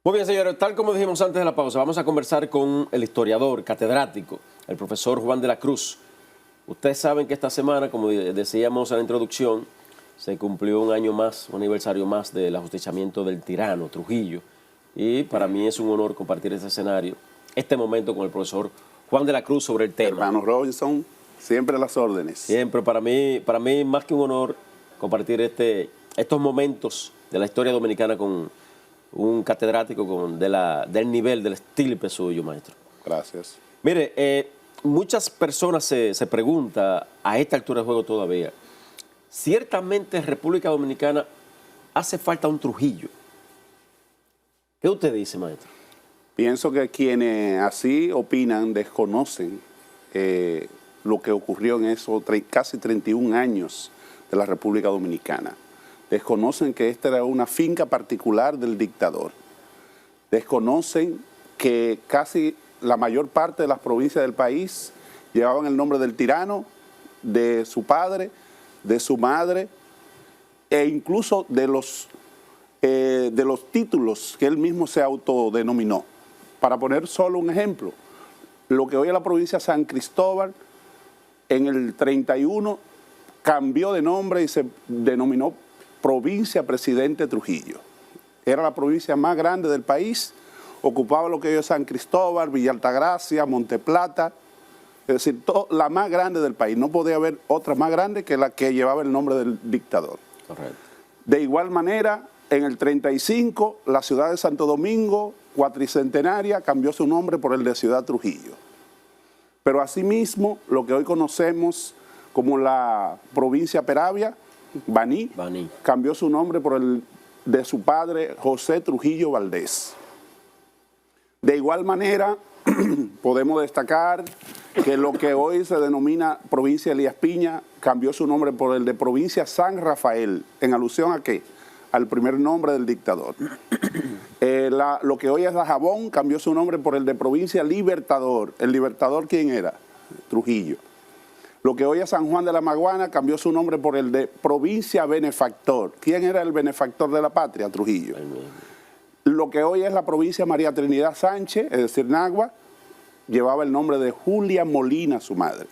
Muy bien, señores, tal como dijimos antes de la pausa, vamos a conversar con el historiador, catedrático, el profesor Juan de la Cruz. Ustedes saben que esta semana, como decíamos en la introducción, se cumplió un año más, un aniversario más del ajusticiamiento del tirano Trujillo. Y para mí es un honor compartir este escenario, este momento con el profesor Juan de la Cruz sobre el tema. Hermano Robinson, siempre a las órdenes. Siempre, para mí más que un honor compartir estos momentos de la historia dominicana con un catedrático del nivel, del estirpe suyo, maestro. Gracias. Mire, muchas personas se preguntan a esta altura del juego todavía, ciertamente en República Dominicana hace falta un Trujillo. ¿Qué usted dice, maestro? Pienso que quienes así opinan desconocen lo que ocurrió en esos casi 31 años de la República Dominicana. Desconocen que esta era una finca particular del dictador. Desconocen que casi la mayor parte de las provincias del país llevaban el nombre del tirano, de su padre, de su madre, e incluso de los títulos que él mismo se autodenominó. Para poner solo un ejemplo, lo que hoy es la provincia de San Cristóbal, en el 31 cambió de nombre y se denominó Provincia Presidente Trujillo. Era la provincia más grande del país, ocupaba lo que hoy es San Cristóbal, Villa Altagracia, Monteplata, es decir, la más grande del país. No podía haber otra más grande que la que llevaba el nombre del dictador. Correcto. De igual manera, en el 35, la ciudad de Santo Domingo, cuatricentenaria, cambió su nombre por el de Ciudad Trujillo. Pero asimismo, lo que hoy conocemos como la provincia Peravia, Baní, cambió su nombre por el de su padre, José Trujillo Valdés. De igual manera, podemos destacar que lo que hoy se denomina provincia Elías Piña cambió su nombre por el de provincia San Rafael. ¿En alusión a qué? Al primer nombre del dictador. Lo que hoy es Dajabón cambió su nombre por el de provincia Libertador. ¿El Libertador quién era? Trujillo. Lo que hoy es San Juan de la Maguana cambió su nombre por el de provincia Benefactor. ¿Quién era el benefactor de la patria? Trujillo. Lo que hoy es la provincia María Trinidad Sánchez, es decir, Nagua, llevaba el nombre de Julia Molina, su madre.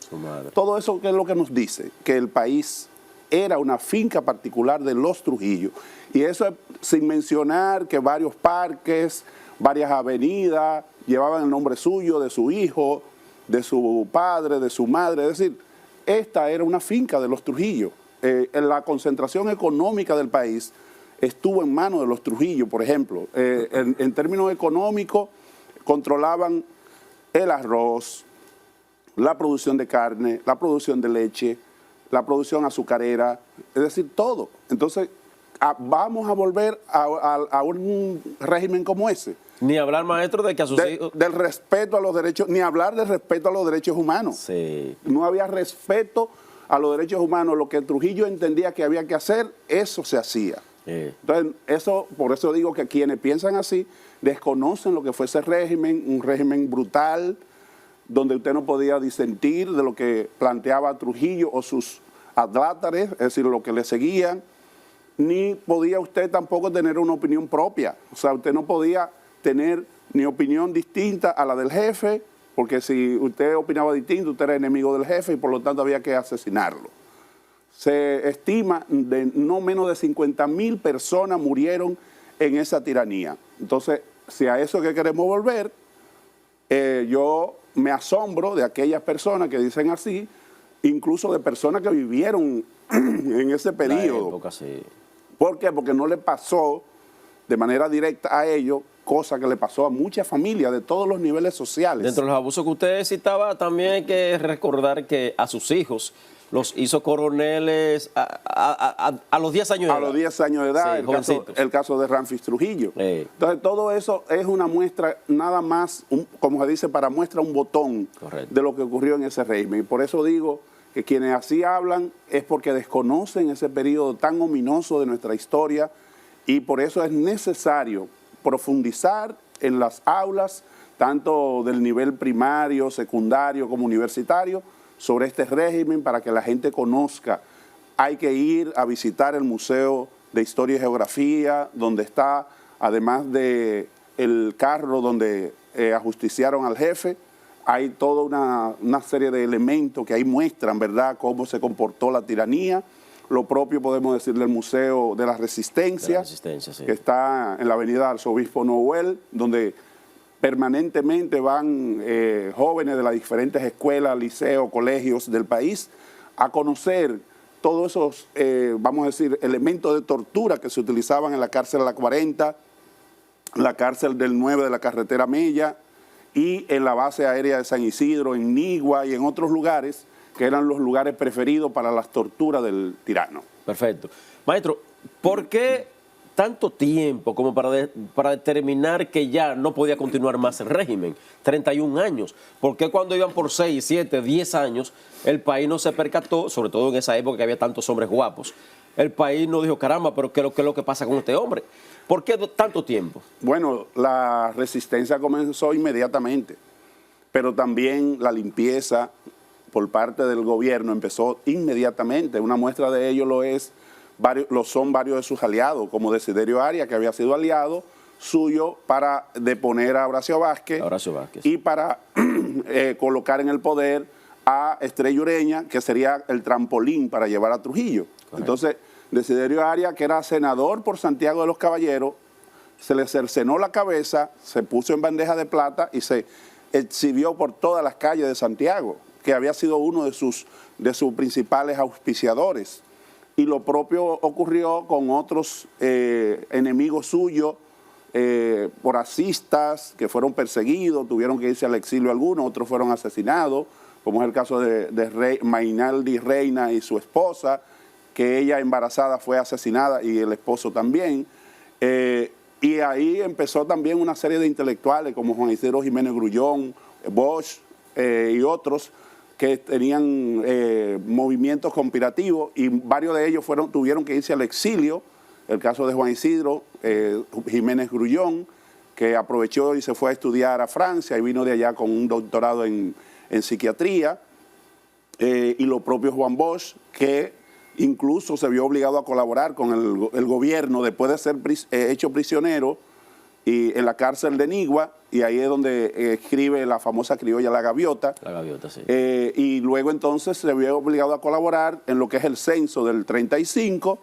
Todo eso, ¿qué es lo que nos dice? Que el país era una finca particular de los Trujillo. Y eso es sin mencionar que varios parques, varias avenidas llevaban el nombre suyo, de su hijo, de su padre, de su madre. Es decir, esta era una finca de los Trujillo. La concentración económica del país estuvo en manos de los Trujillo, por ejemplo. En términos económicos, controlaban el arroz, la producción de carne, la producción de leche, la producción azucarera, es decir, todo. Entonces, vamos a volver a un régimen como ese. Ni hablar, maestro, de que a sus hijos... Del respeto a los derechos, ni hablar del respeto a los derechos humanos. Sí. No había respeto a los derechos humanos. Lo que Trujillo entendía que había que hacer, eso se hacía. Sí. Entonces, por eso digo que quienes piensan así, desconocen lo que fue ese régimen, un régimen brutal, donde usted no podía disentir de lo que planteaba Trujillo o sus adlátares, es decir, lo que le seguían, ni podía usted tampoco tener una opinión propia. O sea, usted no podía tener ni opinión distinta a la del jefe, porque si usted opinaba distinto, usted era enemigo del jefe y por lo tanto había que asesinarlo. Se estima de no menos de 50.000 personas murieron en esa tiranía. Entonces, si a eso que queremos volver, yo me asombro de aquellas personas que dicen así, incluso de personas que vivieron en ese periodo. La época, sí. ¿Por qué? Porque no le pasó de manera directa a ellos, cosa que le pasó a muchas familias de todos los niveles sociales. Dentro de los abusos que usted citaba, también hay que recordar que a sus hijos los hizo coroneles a los 10 años de edad. A los 10 años de edad, Sí, el caso de Ramfis Trujillo. Entonces, todo eso es una muestra, nada más, como se dice, para muestra un botón. Correcto. De lo que ocurrió en ese régimen. Y por eso digo que quienes así hablan es porque desconocen ese periodo tan ominoso de nuestra historia y por eso es necesario profundizar en las aulas, tanto del nivel primario, secundario como universitario, sobre este régimen para que la gente conozca. Hay que ir a visitar el Museo de Historia y Geografía, donde está, además de el carro donde ajusticiaron al jefe. Hay toda una serie de elementos que ahí muestran, ¿verdad?, cómo se comportó la tiranía. Lo propio podemos decir del Museo de la Resistencia, Sí. que está en la avenida Arzobispo Noel, donde permanentemente van jóvenes de las diferentes escuelas, liceos, colegios del país a conocer todos esos, vamos a decir, elementos de tortura que se utilizaban en la cárcel de la 40, la cárcel del 9 de la carretera Mella y en la base aérea de San Isidro, en Nigua y en otros lugares que eran los lugares preferidos para las torturas del tirano. Perfecto. Maestro, ¿por qué tanto tiempo como para determinar que ya no podía continuar más el régimen? 31 años. ¿Por qué cuando iban por 6, 7, 10 años, el país no se percató, sobre todo en esa época que había tantos hombres guapos? El país no dijo, caramba, pero ¿qué es lo que pasa con este hombre? ¿Por qué tanto tiempo? Bueno, la resistencia comenzó inmediatamente, pero también la limpieza por parte del gobierno empezó inmediatamente. Una muestra de ello son varios de sus aliados, como Desiderio Arias, que había sido aliado suyo para deponer a Horacio Vázquez, y para colocar en el poder a Estrella Ureña, que sería el trampolín para llevar a Trujillo. Correcto. Entonces, Desiderio Arias, que era senador por Santiago de los Caballeros, se le cercenó la cabeza, se puso en bandeja de plata y se exhibió por todas las calles de Santiago, que había sido uno de sus principales auspiciadores. Y lo propio ocurrió con otros enemigos suyos, porasistas, que fueron perseguidos, tuvieron que irse al exilio algunos, otros fueron asesinados, como es el caso de Mainaldi Reina y su esposa, que ella embarazada fue asesinada y el esposo también. Y ahí empezó también una serie de intelectuales como Juan Isidro Jiménez Grullón, Bosch y otros que tenían movimientos conspirativos, y varios de ellos tuvieron que irse al exilio. El caso de Juan Isidro Jiménez Grullón, que aprovechó y se fue a estudiar a Francia y vino de allá con un doctorado en psiquiatría, y lo propio Juan Bosch, que incluso se vio obligado a colaborar con el gobierno después de ser hecho prisionero y en la cárcel de Nigua, y ahí es donde escribe la famosa criolla La Gaviota. La Gaviota, sí. Y luego entonces se vio obligado a colaborar en lo que es el censo del 35,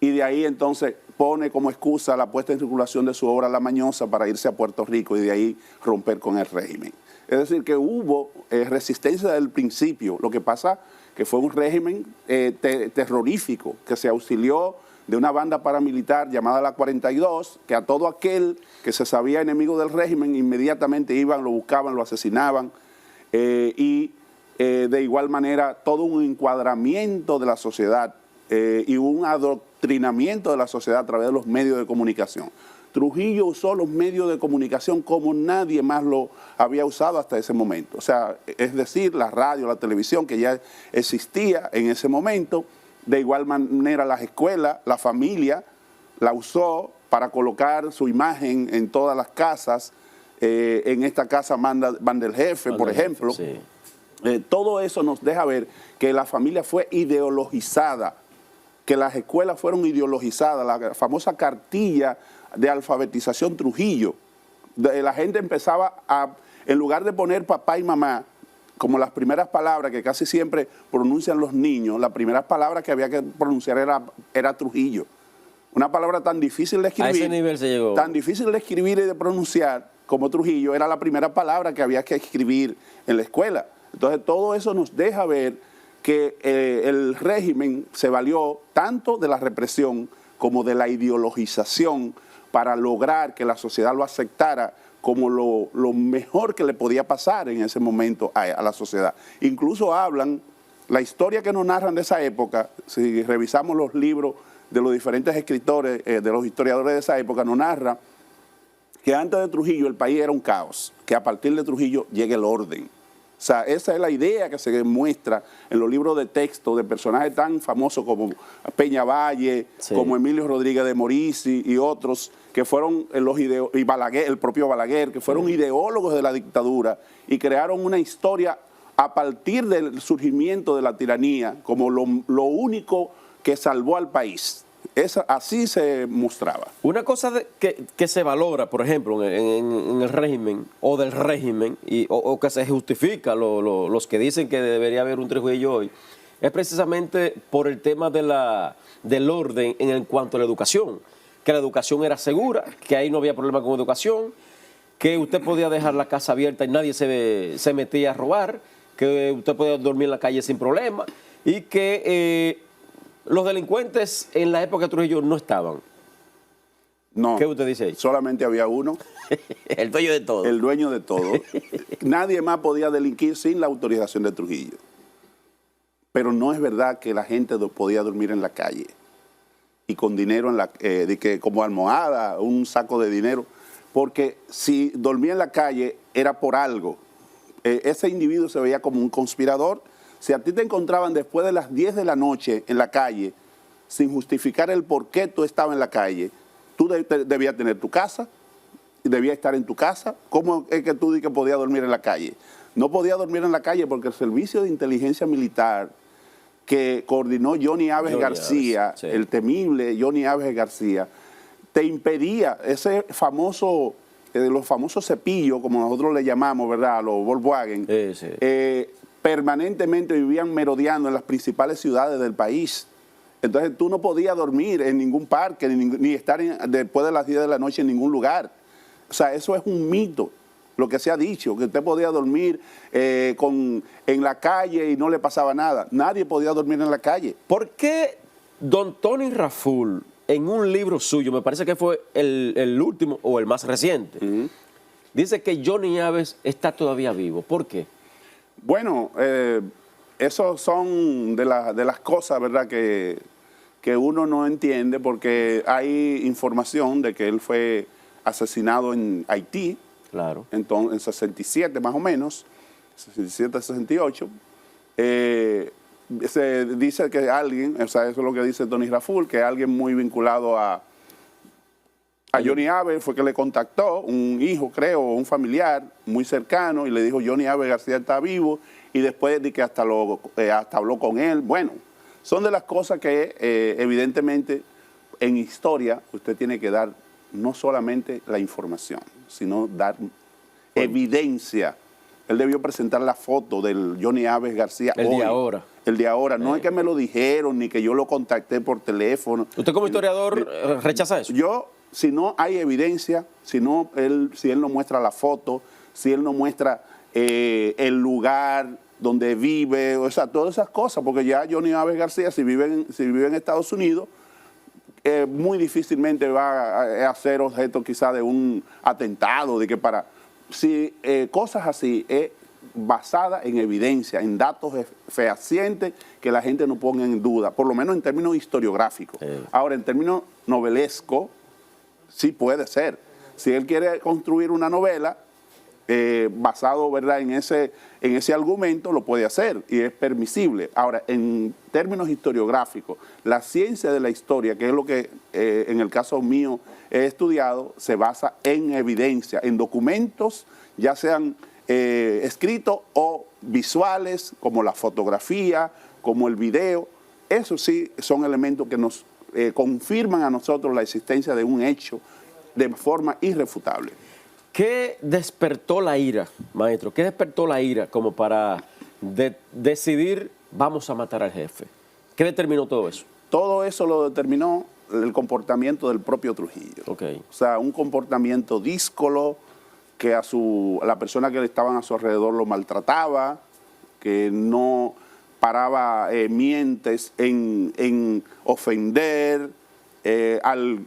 y de ahí entonces pone como excusa la puesta en circulación de su obra La Mañosa para irse a Puerto Rico y de ahí romper con el régimen. Es decir, que hubo resistencia desde el principio. Lo que pasa que fue un régimen terrorífico, que se auxilió de una banda paramilitar llamada la 42, que a todo aquel que se sabía enemigo del régimen inmediatamente iban, lo buscaban, lo asesinaban, y de igual manera todo un encuadramiento de la sociedad y un adoctrinamiento de la sociedad a través de los medios de comunicación. Trujillo usó los medios de comunicación como nadie más lo había usado hasta ese momento. O sea, es decir, la radio, la televisión, que ya existía en ese momento. De igual manera las escuelas, la familia la usó para colocar su imagen en todas las casas. En esta casa manda el jefe, por ejemplo. Sí. Todo eso nos deja ver que la familia fue ideologizada, que las escuelas fueron ideologizadas, la famosa cartilla de alfabetización Trujillo. La gente empezaba a, en lugar de poner papá y mamá como las primeras palabras que casi siempre pronuncian los niños, las primeras palabras que había que pronunciar era Trujillo. Una palabra tan difícil de escribir, a ese nivel se llegó. Tan difícil de escribir y de pronunciar como Trujillo, era la primera palabra que había que escribir en la escuela. Entonces todo eso nos deja ver que el régimen se valió tanto de la represión como de la ideologización para lograr que la sociedad lo aceptara como lo mejor que le podía pasar en ese momento a la sociedad. Incluso hablan, la historia que nos narran de esa época, si revisamos los libros de los diferentes escritores, de los historiadores de esa época, nos narra que antes de Trujillo el país era un caos, que a partir de Trujillo llega el orden. O sea, esa es la idea que se muestra en los libros de texto de personajes tan famosos como Peñavalle, sí, como Emilio Rodríguez de Morici y otros, que fueron y Balaguer, el propio Balaguer, que fueron ideólogos de la dictadura y crearon una historia a partir del surgimiento de la tiranía como lo único que salvó al país. Así se mostraba. Una cosa que se valora, por ejemplo, en el régimen o del régimen, o que se justifica los que dicen que debería haber un Trujillo hoy, es precisamente por el tema del orden en cuanto a la educación, que la educación era segura, que ahí no había problema con educación, que usted podía dejar la casa abierta y nadie se metía a robar, que usted podía dormir en la calle sin problema y que los delincuentes en la época de Trujillo no estaban. No. ¿Qué usted dice ahí? Solamente había uno. El dueño de todo. El dueño de todo. Nadie más podía delinquir sin la autorización de Trujillo. Pero no es verdad que la gente podía dormir en la calle y con dinero como almohada, un saco de dinero, porque si dormía en la calle era por algo. Ese individuo se veía como un conspirador. Si a ti te encontraban después de las 10 de la noche en la calle, sin justificar el por qué tú estabas en la calle, tú debías tener tu casa, debías estar en tu casa. ¿Cómo es que tú dices que podías dormir en la calle? No podía dormir en la calle porque el Servicio de Inteligencia Militar que coordinó Johnny Aves García, sí, el temible Johnny Aves García, te impedía ese famoso, los famosos cepillos, como nosotros le llamamos, ¿verdad?, los Volkswagen, sí. Permanentemente vivían merodeando en las principales ciudades del país. Entonces tú no podías dormir en ningún parque, ni estar después de las 10 de la noche en ningún lugar. O sea, eso es un mito, lo que se ha dicho, que usted podía dormir en la calle y no le pasaba nada. Nadie podía dormir en la calle. ¿Por qué don Tony Raful, en un libro suyo, me parece que fue el último o el más reciente, dice que Johnny Aves está todavía vivo? ¿Por qué? Bueno, esos son de las cosas, ¿verdad?, que uno no entiende, porque hay información de que él fue asesinado en Haití, claro, entonces, en 67 más o menos, 67, 68. Se dice que alguien, o sea, eso es lo que dice Tony Raful, que alguien muy vinculado a Johnny Aves fue que le contactó, un hijo, creo, un familiar muy cercano, y le dijo: Johnny Aves García está vivo, y después de que hasta habló con él. Bueno, son de las cosas que evidentemente en historia usted tiene que dar no solamente la información, sino dar evidencia. Él debió presentar la foto del Johnny Aves García el de ahora. El de ahora. No es que me lo dijeron, ni que yo lo contacté por teléfono. ¿Usted como historiador rechaza eso? Yo, si no hay evidencia, si él no muestra la foto, si él no muestra el lugar donde vive, o sea, todas esas cosas, porque ya Johnny Aves García, si vive en Estados Unidos, muy difícilmente va a ser objeto quizá de un atentado, cosas así, basada en evidencia, en datos fehacientes que la gente no ponga en duda, por lo menos en términos historiográficos. Ahora, en términos novelescos, sí puede ser. Si él quiere construir una novela basado, ¿verdad?, en ese argumento, lo puede hacer y es permisible. Ahora, en términos historiográficos, la ciencia de la historia, que es lo que en el caso mío he estudiado, se basa en evidencia, en documentos, ya sean escritos o visuales, como la fotografía, como el video. Eso sí son elementos que nos confirman a nosotros la existencia de un hecho de forma irrefutable. ¿Qué despertó la ira, maestro? ¿Qué despertó la ira como para decidir vamos a matar al jefe? ¿Qué determinó todo eso? Todo eso lo determinó el comportamiento del propio Trujillo. Okay. O sea, un comportamiento díscolo, que a la persona que estaban a su alrededor lo maltrataba, que no paraba mientes en ofender al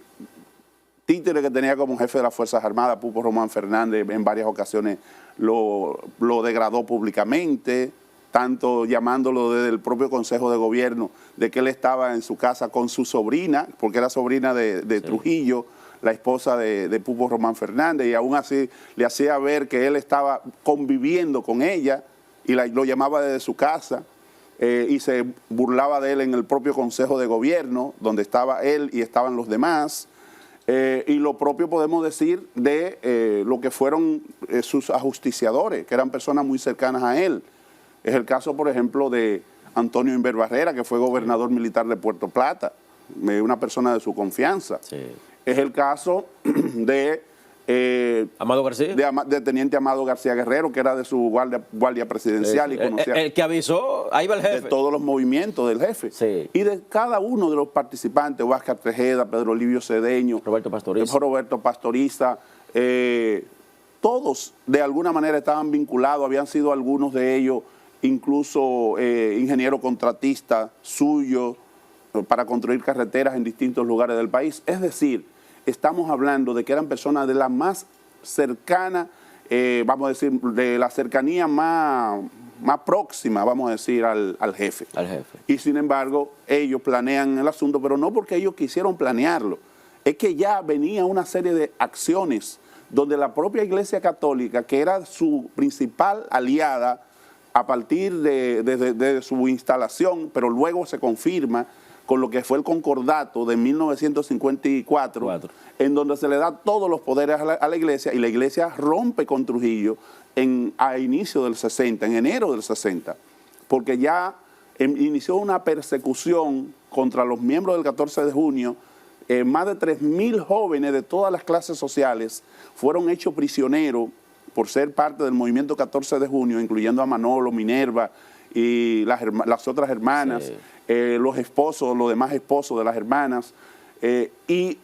títere que tenía como jefe de las Fuerzas Armadas, Pupo Román Fernández. En varias ocasiones lo degradó públicamente, tanto llamándolo desde el propio Consejo de Gobierno, de que él estaba en su casa con su sobrina, porque era sobrina de Trujillo, la esposa de Pupo Román Fernández, y aún así le hacía ver que él estaba conviviendo con ella y lo llamaba desde su casa, y se burlaba de él en el propio Consejo de Gobierno, donde estaba él y estaban los demás. Y lo propio podemos decir de lo que fueron sus ajusticiadores, que eran personas muy cercanas a él. Es el caso, por ejemplo, de Antonio Inver Barrera, que fue gobernador militar de Puerto Plata, una persona de su confianza. Sí. Es el caso de Amado García. de Teniente Amado García Guerrero, que era de su guardia presidencial y conocía El que avisó, ahí va el jefe. de todos los movimientos del jefe. Sí. Y de cada uno de los participantes, Huáscar Tejeda, Pedro Livio Cedeño, Roberto Pastoriza, todos de alguna manera estaban vinculados, habían sido algunos de ellos incluso ingeniero contratista suyo para construir carreteras en distintos lugares del país. Es decir, estamos hablando de que eran personas de la más cercana, vamos a decir, de la cercanía más próxima, vamos a decir, al jefe. Al jefe. Y sin embargo, ellos planean el asunto, pero no porque ellos quisieron planearlo. Es que ya venía una serie de acciones donde la propia Iglesia Católica, que era su principal aliada a partir de su instalación, pero luego se confirma con lo que fue el concordato de 1954, en donde se le da todos los poderes a la Iglesia, y la Iglesia rompe con Trujillo a inicio del 60, en enero del 60, porque ya inició una persecución contra los miembros del 14 de junio. Más de 3.000 jóvenes de todas las clases sociales fueron hechos prisioneros por ser parte del movimiento 14 de junio, incluyendo a Manolo, Minerva y las otras hermanas, sí. Los esposos, los demás esposos de las hermanas, y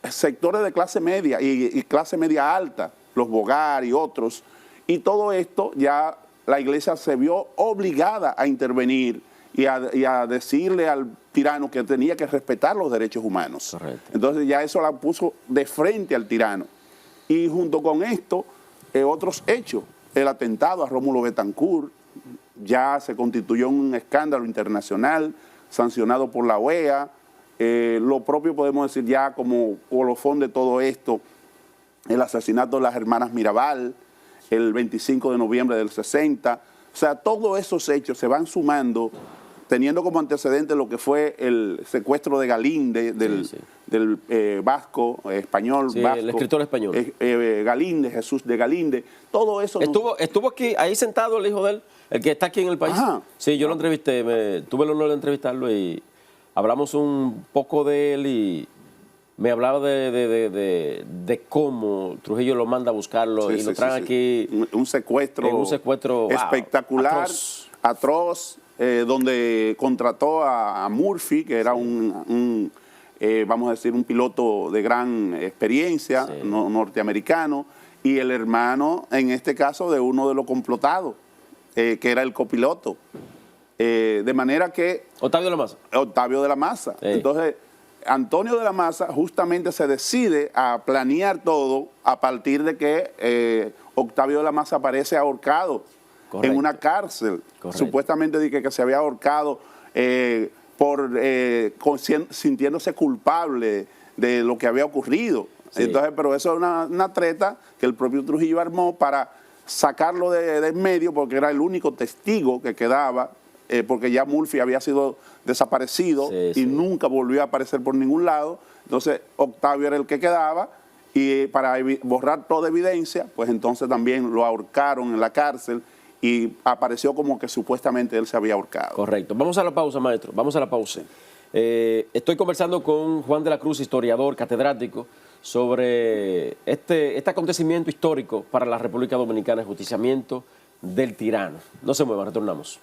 sectores de clase media y clase media alta, los Bogar y otros. Y todo esto ya la Iglesia se vio obligada a intervenir y a decirle al tirano que tenía que respetar los derechos humanos. Correcto. Entonces ya eso la puso de frente al tirano. Y junto con esto, otros hechos, el atentado a Rómulo Betancourt, ya se constituyó un escándalo internacional sancionado por la OEA. Lo propio podemos decir ya como colofón de todo esto, el asesinato de las hermanas Mirabal, el 25 de noviembre del 60. O sea, todos esos hechos se van sumando, teniendo como antecedente lo que fue el secuestro de Galíndez, del vasco, español, sí, vasco. El escritor español. Galíndez, Jesús de Galíndez, todo eso. Estuvo aquí, ahí sentado el hijo de él, el que está aquí en el país. Ajá. Sí, yo lo entrevisté, tuve el honor de entrevistarlo y hablamos un poco de él y me hablaba de cómo Trujillo lo manda a buscarlo y lo traen aquí. Un secuestro, wow, espectacular, atroz, donde contrató a Murphy, que era vamos a decir, un piloto de gran experiencia, norteamericano, y el hermano, en este caso, de uno de los complotados, que era el copiloto. De manera que... Octavio de la Maza. Octavio de la Maza. Sí. Entonces, Antonio de la Maza justamente se decide a planear todo a partir de que Octavio de la Maza aparece ahorcado. Correcto. En una cárcel. Correcto. Supuestamente dije que se había ahorcado sintiéndose culpable de lo que había ocurrido. Sí. Entonces, pero eso es una treta que el propio Trujillo armó para sacarlo de en medio, porque era el único testigo que quedaba, porque ya Murphy había sido desaparecido y nunca volvió a aparecer por ningún lado. Entonces Octavio era el que quedaba, y para borrar toda evidencia, pues entonces también lo ahorcaron en la cárcel y apareció como que supuestamente él se había ahorcado. Correcto. Vamos a la pausa, maestro. Vamos a la pausa. Estoy conversando con Juan de la Cruz, historiador, catedrático, sobre este acontecimiento histórico para la República Dominicana, el justiciamiento del tirano. No se muevan, retornamos.